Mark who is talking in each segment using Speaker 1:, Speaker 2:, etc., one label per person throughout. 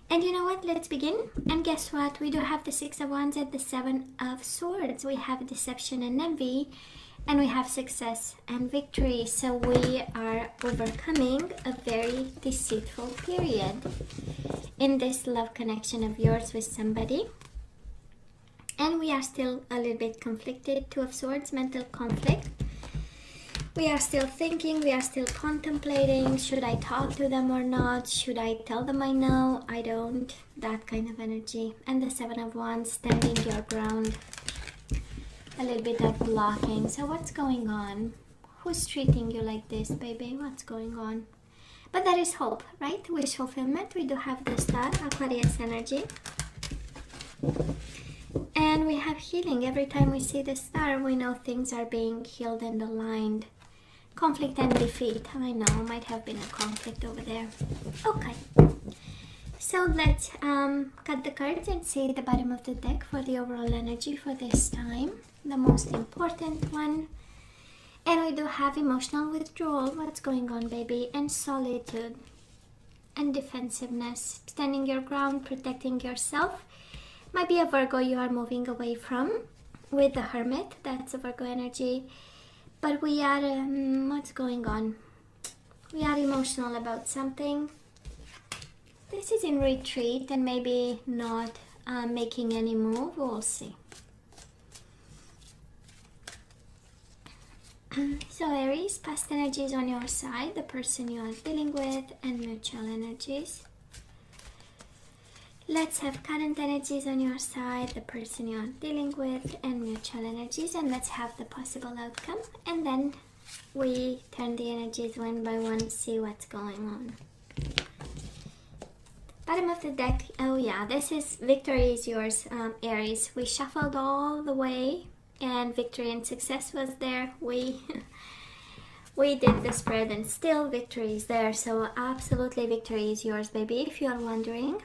Speaker 1: And you know what? Let's begin. And guess what? We do have the Six of Wands and the Seven of Swords. We have deception and envy, and we have success and victory. So we are overcoming a very deceitful period in this love connection of yours with somebody. And we are still a little bit conflicted. Two of Swords, mental conflict. We are still thinking, we are still contemplating, should I talk to them or not? Should I tell them I know, I don't? That kind of energy. And the Seven of Wands, standing your ground. A little bit of blocking. So what's going on? Who's treating you like this, baby? What's going on? But there is hope, right? Wish fulfillment. We do have the Star, Aquarius energy. And we have healing. Every time we see the Star, we know things are being healed and aligned. Conflict and defeat. I know, might have been a conflict over there. Okay. So let's cut the cards and see the bottom of the deck for the overall energy for this time. The most important one. And we do have emotional withdrawal. What's going on, baby? And solitude. And defensiveness. Standing your ground, protecting yourself. Might be a Virgo you are moving away from. With the Hermit. That's a Virgo energy. But we are, what's going on? We are emotional about something. This is in retreat and maybe not making any move. We'll see. So Aries, past energies on your side, the person you are dealing with, and mutual energies. Let's have current energies on your side, the person you are dealing with, and mutual energies, and let's have the possible outcome. And then we turn the energies one by one, see what's going on. Bottom of the deck. Oh yeah, this is victory is yours, Aries. We shuffled all the way, and victory and success was there. We did the spread, and still victory is there. So absolutely, victory is yours, baby. If you are wondering.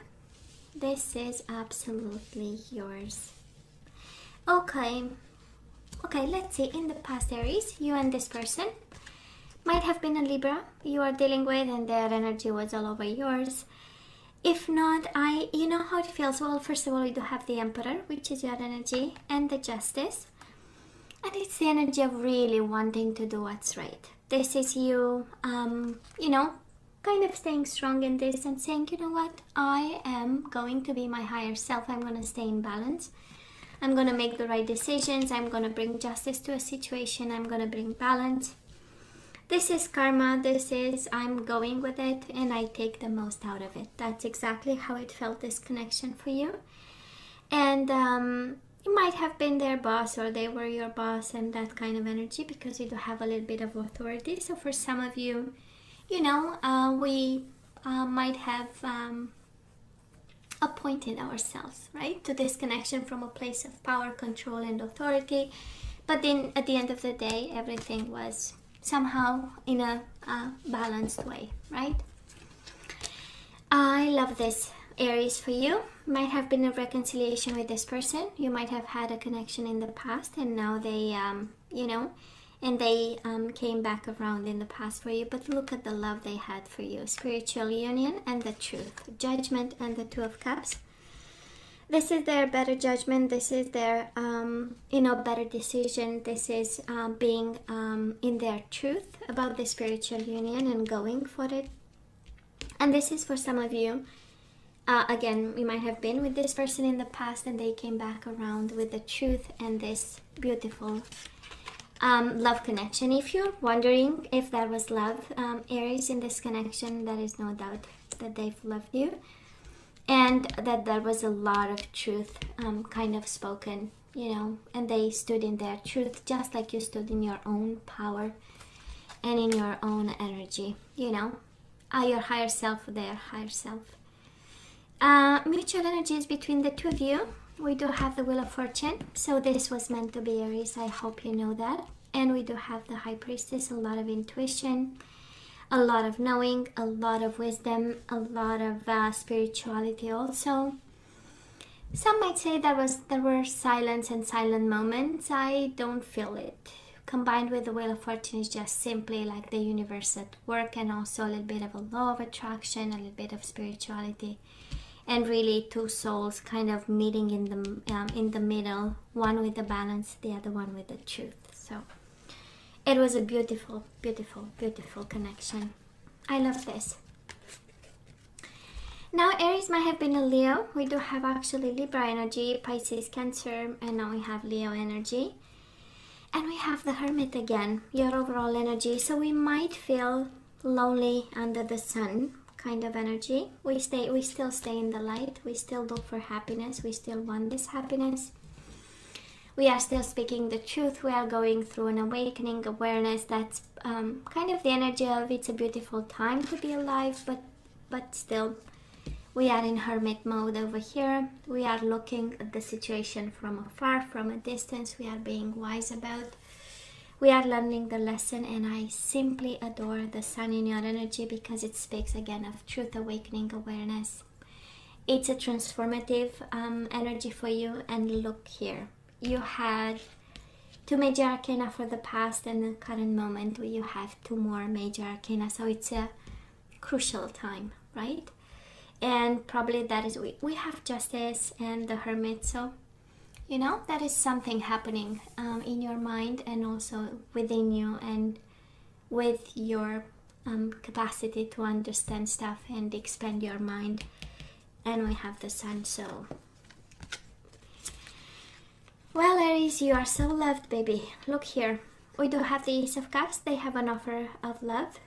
Speaker 1: This is absolutely yours. Okay, let's see. In the past, Aries, you and this person might have been a Libra you are dealing with, and their energy was all over yours. If not, you know how it feels. Well, first of all, you do have the Emperor, which is your energy, and the Justice. And it's the energy of really wanting to do what's right. This is you, you know, kind of staying strong in this and saying, you know what, I am going to be my higher self. I'm going to stay in balance. I'm going to make the right decisions. I'm going to bring justice to a situation. I'm going to bring balance. This is karma. This is I'm going with it and I take the most out of it. That's exactly how it felt, this connection for you. And you might have been their boss or they were your boss, and that kind of energy, because you do have a little bit of authority. So for some of you, you know, we might have appointed ourselves, right, to this connection from a place of power, control, and authority. But then at the end of the day, everything was somehow in a balanced way, right? I love this, Aries, for you. Might have been a reconciliation with this person. You might have had a connection in the past, and now they, you know, and they came back around in the past for you. But look at the love they had for you. Spiritual union and the truth. Judgment and the Two of Cups. This is their better judgment. This is their, you know, better decision. This is being in their truth about the spiritual union and going for it. And this is for some of you. Again, you might have been with this person in the past and they came back around with the truth and this beautiful love connection. If you're wondering if there was love, Aries, in this connection, there is no doubt that they've loved you, and that there was a lot of truth kind of spoken, you know, and they stood in their truth just like you stood in your own power and in your own energy, you know, your higher self, their higher self. Mutual energies between the two of you. We do have the Wheel of Fortune, so this was meant to be, Aries. I hope you know that. And we do have the High Priestess, a lot of intuition, a lot of knowing, a lot of wisdom, a lot of spirituality also. Some might say there were silence and silent moments. I don't feel it. Combined with the Wheel of Fortune is just simply like the universe at work, and also a little bit of a law of attraction, a little bit of spirituality and really two souls kind of meeting in the middle, one with the balance, the other one with the truth. So it was a beautiful, beautiful, beautiful connection. I love this. Now Aries might have been a Leo. We do have actually Libra energy, Pisces, Cancer, and now we have Leo energy. And we have the Hermit again, your overall energy. So we might feel lonely under the sun kind of energy. We still stay in the light. We still look for happiness. We still want this happiness. We are still speaking the truth. We are going through an awakening awareness. That's kind of the energy of it's a beautiful time to be alive, but still we are in hermit mode over here. We are looking at the situation from afar, from a distance. We are being wise about. We are learning the lesson, and I simply adore the sun in your energy because it speaks again of truth, awakening, awareness. It's a transformative energy for you. And look here, you had 2 major arcana for the past, and the current moment you have 2 more major arcana. So it's a crucial time, right? And probably that is, we have Justice and the Hermit. So, you know, that is something happening in your mind and also within you, and with your capacity to understand stuff and expand your mind. And we have the Sun. So, well, Aries, you are so loved, baby. Look here. We do have the Ace of Cups. They have an offer of love.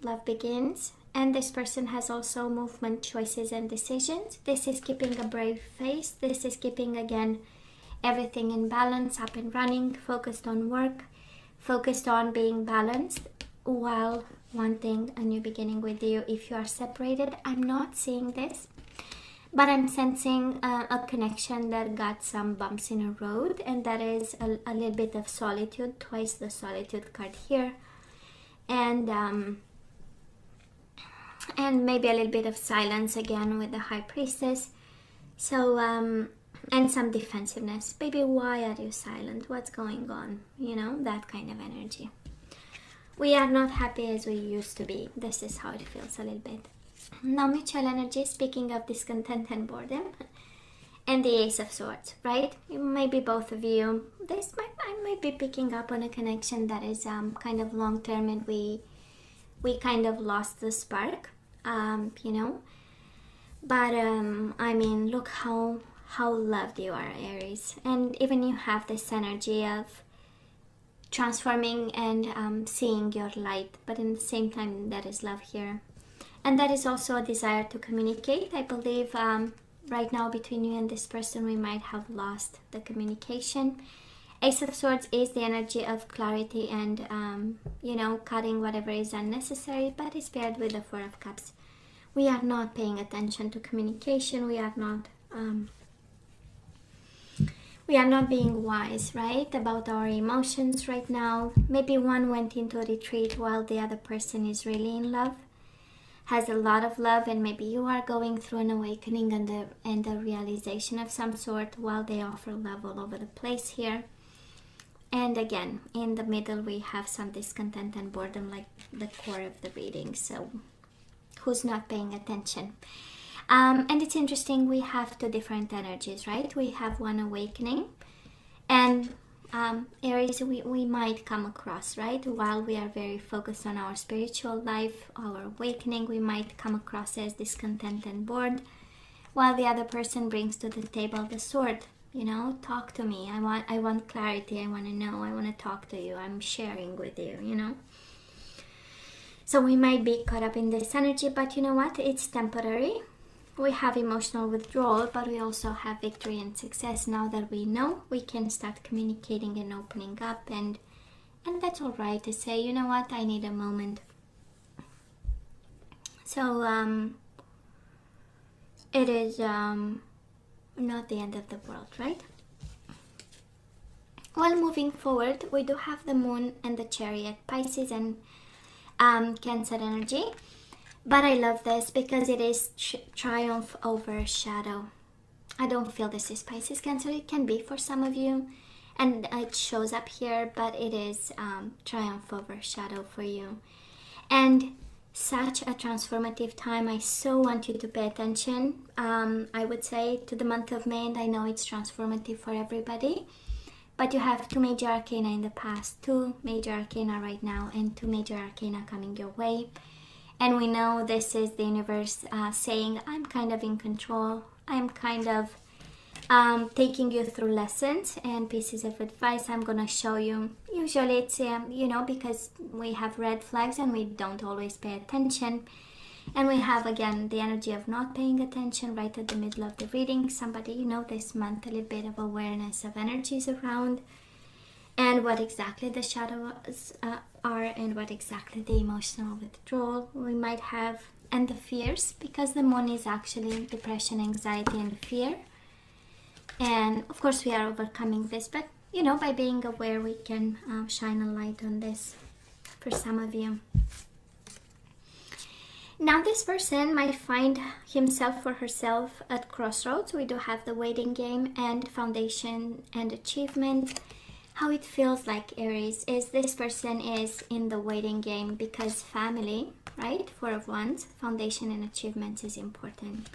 Speaker 1: Love begins. And this person has also movement, choices, and decisions. This is keeping a brave face. This is keeping, again, everything in balance, up and running, focused on work, focused on being balanced while wanting a new beginning with you. If you are separated, I'm not seeing this, but I'm sensing a connection that got some bumps in a road, and that is a little bit of solitude, twice the solitude card here, and maybe a little bit of silence again with the High Priestess. So, and some defensiveness. Baby, why are you silent? What's going on? You know, that kind of energy. We are not happy as we used to be. This is how it feels a little bit. Now, mutual energy, speaking of discontent and boredom, and the Ace of Swords, right? Maybe both of you, I might be picking up on a connection that is kind of long-term, and we kind of lost the spark, you know. But, I mean, look how loved you are, Aries. And even you have this energy of transforming and seeing your light, but in the same time, that is love here. And that is also a desire to communicate. I believe right now between you and this person, we might have lost the communication. Ace of Swords is the energy of clarity and, you know, cutting whatever is unnecessary, but it's paired with the Four of Cups. We are not paying attention to communication. We are not being wise, right, about our emotions right now. Maybe one went into a retreat while the other person is really in love, has a lot of love, and maybe you are going through an awakening and the realization of some sort while they offer love all over the place here. And again, in the middle, we have some discontent and boredom, like the core of the reading. So who's not paying attention? And it's interesting, we have 2 different energies, right? We have one awakening, and Aries, we might come across, right? While we are very focused on our spiritual life, our awakening, we might come across as discontent and bored, while the other person brings to the table the sword. You know, talk to me. I want clarity. I want to know. I want to talk to you. I'm sharing with you, you know. So we might be caught up in this energy, but you know what? It's temporary. We have emotional withdrawal, but we also have victory and success. Now that we know, we can start communicating and opening up, and that's all right to say, you know what? I need a moment. So it is not the end of the world, right? Well, moving forward, we do have the Moon and the Chariot, Pisces and Cancer energy. But I love this because it is triumph over shadow. I don't feel this is Pisces, Cancer. It can be for some of you, and it shows up here, but it is triumph over shadow for you. And such a transformative time. I so want you to pay attention. I would say to the month of May, and I know it's transformative for everybody, but you have 2 major arcana in the past, 2 major arcana right now, and 2 major arcana coming your way. And we know this is the universe saying, I'm kind of in control. I'm kind of taking you through lessons and pieces of advice I'm gonna show you. Usually it's you know, because we have red flags and we don't always pay attention, and we have again the energy of not paying attention right at the middle of the reading. Somebody, you know, this month a little bit of awareness of energies around and what exactly the shadows are, and what exactly the emotional withdrawal we might have, and the fears, because the moon is actually depression, anxiety and fear. And of course we are overcoming this, but you know, by being aware we can shine a light on this for some of you. Now this person might find himself or herself at crossroads. We do have the waiting game and foundation and achievement. How it feels like, Aries, is this person is in the waiting game because family, right? 4 of Wands, foundation and achievements is important.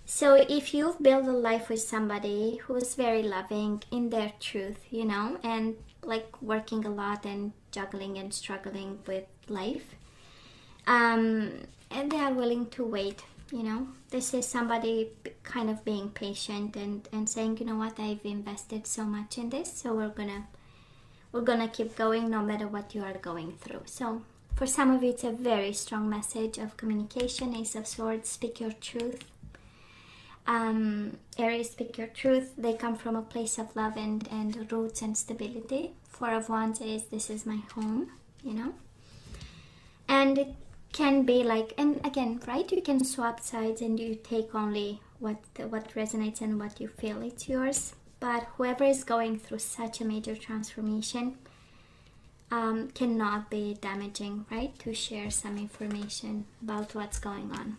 Speaker 1: So if you've built a life with somebody who is very loving in their truth, you know, and like working a lot and juggling and struggling with life, and they are willing to wait, you know, this is somebody kind of being patient and saying, you know what, I've invested so much in this, so we're gonna keep going no matter what you are going through. So for some of you, it's a very strong message of communication. Ace of Swords, speak your truth. Aries, speak your truth. They come from a place of love and roots and stability. 4 of Wands is, this is my home, you know. And it can be like, and again, right, you can swap sides and you take only what resonates and what you feel it's yours. But whoever is going through such a major transformation cannot be damaging, right, to share some information about what's going on.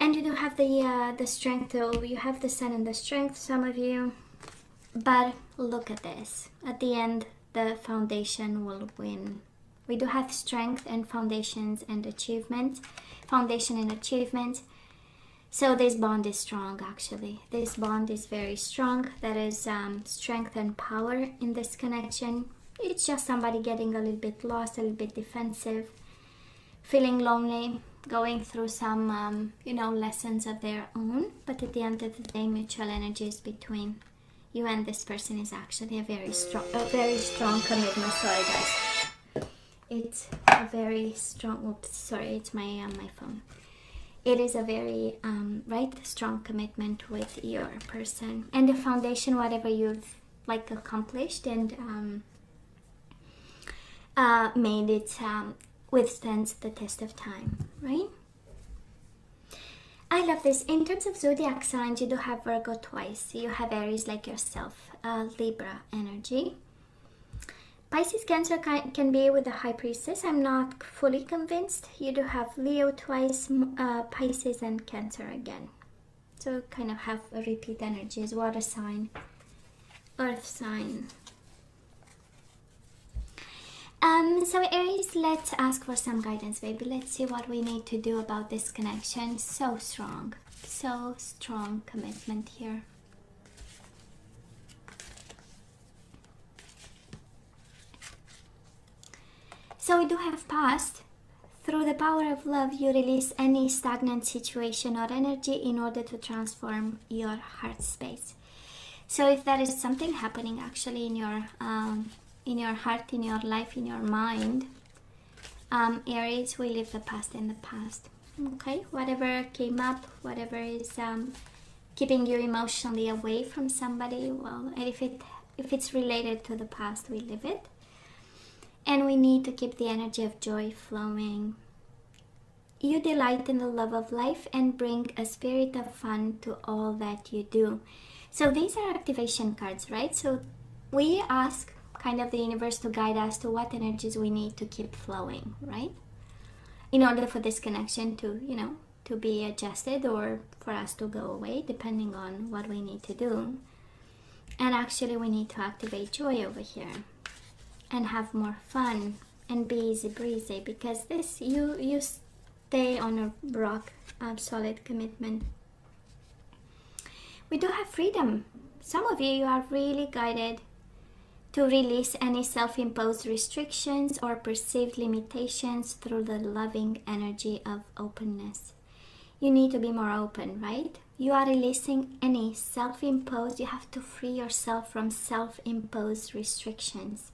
Speaker 1: And you do have the strength, though. You have the sun and the strength, some of you. But look at this. At the end, the foundation will win. We do have strength and foundations and achievements. Foundation and achievement. So this bond is strong, actually. This bond is very strong. There is strength and power in this connection. It's just somebody getting a little bit lost, a little bit defensive, feeling lonely, going through some, you know, lessons of their own. But at the end of the day, mutual energies between you and this person is actually a very strong commitment. Sorry, guys. It's a very strong. Oops, sorry, it's my phone. It is a very strong commitment with your person, and the foundation, whatever you've like accomplished and made it. Withstands the test of time, right? I love this. In terms of zodiac signs, you do have Virgo twice. You have Aries like yourself, Libra energy. Pisces, Cancer can be with the High Priestess. I'm not fully convinced. You do have Leo twice, Pisces and Cancer again. So kind of have a repeat energies. Water sign, Earth sign. So Aries, let's ask for some guidance, baby. Let's see what we need to do about this connection. So strong commitment here. So we do have past. Through the power of love, you release any stagnant situation or energy in order to transform your heart space. So if there is something happening actually in your heart, in your life, in your mind, Aries, we leave the past in the past. Okay, whatever came up, whatever is keeping you emotionally away from somebody, well, and if it's related to the past, we leave it. And we need to keep the energy of joy flowing. You delight in the love of life and bring a spirit of fun to all that you do. So these are activation cards, right? So we ask kind of the universe to guide us to what energies we need to keep flowing, right? In order for this connection to, you know, to be adjusted or for us to go away, depending on what we need to do. And actually we need to activate joy over here and have more fun and be easy breezy, because this you stay on a rock, solid commitment. We do have freedom. Some of you are really guided to release any self-imposed restrictions or perceived limitations through the loving energy of openness. You need to be more open, right? You are releasing any self-imposed, you have to free yourself from self-imposed restrictions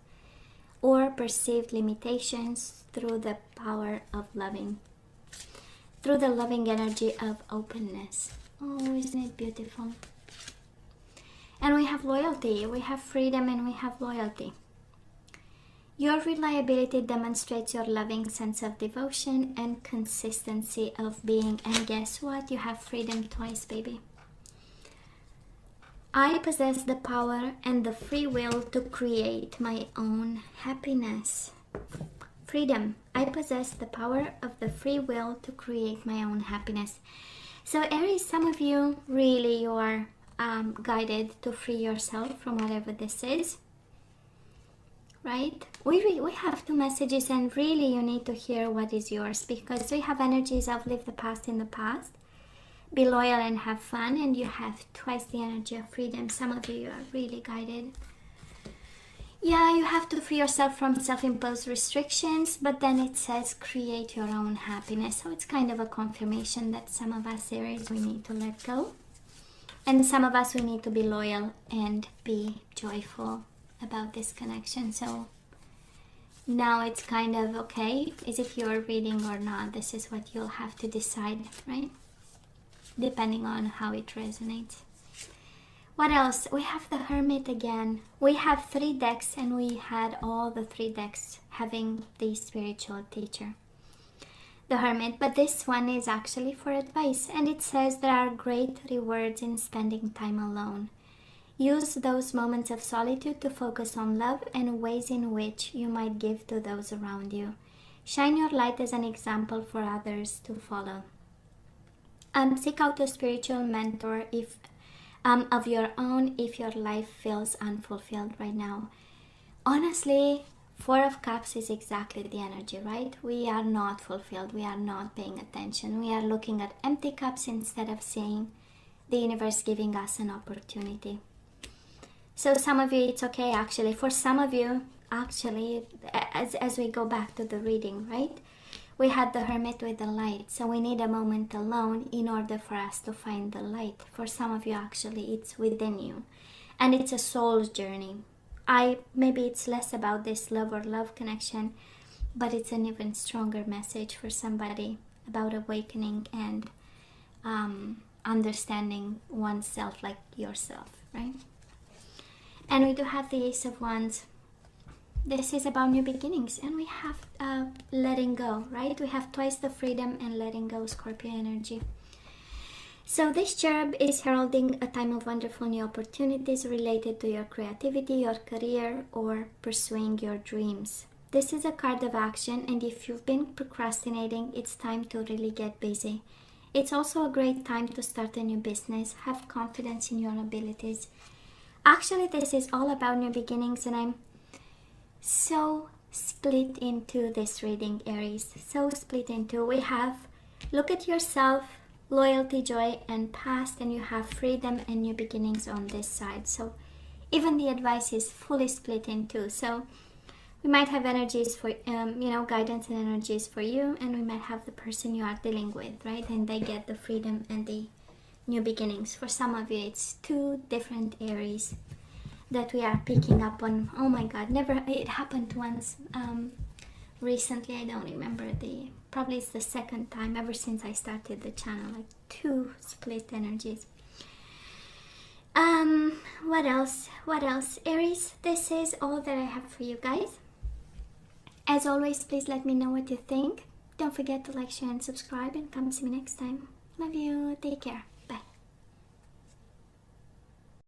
Speaker 1: or perceived limitations through the power of loving, through the loving energy of openness. Oh, isn't it beautiful? And we have loyalty, we have freedom, and we have loyalty. Your reliability demonstrates your loving sense of devotion and consistency of being. And guess what? You have freedom twice, baby. I possess the power and the free will to create my own happiness. Freedom. I possess the power of the free will to create my own happiness. So Aries, some of you, really, you are guided to free yourself from whatever this is. Right? We have two messages, and really you need to hear what is yours, because we have energies of live the past in the past, be loyal and have fun, and you have twice the energy of freedom. Some of you are really guided. Yeah, you have to free yourself from self-imposed restrictions, but then it says create your own happiness. So it's kind of a confirmation that some of us Aries, we need to let go, and some of us we need to be loyal and be joyful about this connection. So now it's kind of okay, is it your reading or not? This is what you'll have to decide, right? Depending on how it resonates. What else? We have the Hermit again. We have 3 decks, and we had all the 3 decks having the spiritual teacher, the Hermit, but this one is actually for advice, and it says there are great rewards in spending time alone. Use those moments of solitude to focus on love and ways in which you might give to those around you. Shine your light as an example for others to follow. Seek out a spiritual mentor if of your own if your life feels unfulfilled right now. Honestly, 4 of Cups is exactly the energy, right? We are not fulfilled. We are not paying attention. We are looking at empty cups instead of seeing the universe giving us an opportunity. So some of you, it's okay actually. For some of you, actually, as we go back to the reading, right? We had the Hermit with the light. So we need a moment alone in order for us to find the light. For some of you, actually, it's within you. And it's a soul's journey. Maybe it's less about this love or love connection, but it's an even stronger message for somebody about awakening and understanding oneself like yourself, right? And we do have the Ace of Wands. This is about new beginnings, and we have letting go, right? We have twice the freedom and letting go, Scorpio energy. So this cherub is heralding a time of wonderful new opportunities related to your creativity, your career, or pursuing your dreams. This is a card of action, and if you've been procrastinating, it's time to really get busy. It's also a great time to start a new business. Have confidence in your abilities. Actually, this is all about new beginnings, and I'm so split into this reading, Aries. So split into. We have look at yourself, loyalty, joy, and past, and you have freedom and new beginnings on this side. So even the advice is fully split in two. So we might have energies for guidance and energies for you, and we might have the person you are dealing with, right? And they get the freedom and the new beginnings. For some of you, it's 2 different Aries that we are picking up on. Oh my god, it happened once recently. I don't remember, probably it's the second time ever since I started the channel, like 2 split energies. What else Aries, this is all that I have for you guys. As always, please let me know what you think. Don't forget to like, share, and subscribe, and come see me next time. Love you. Take care.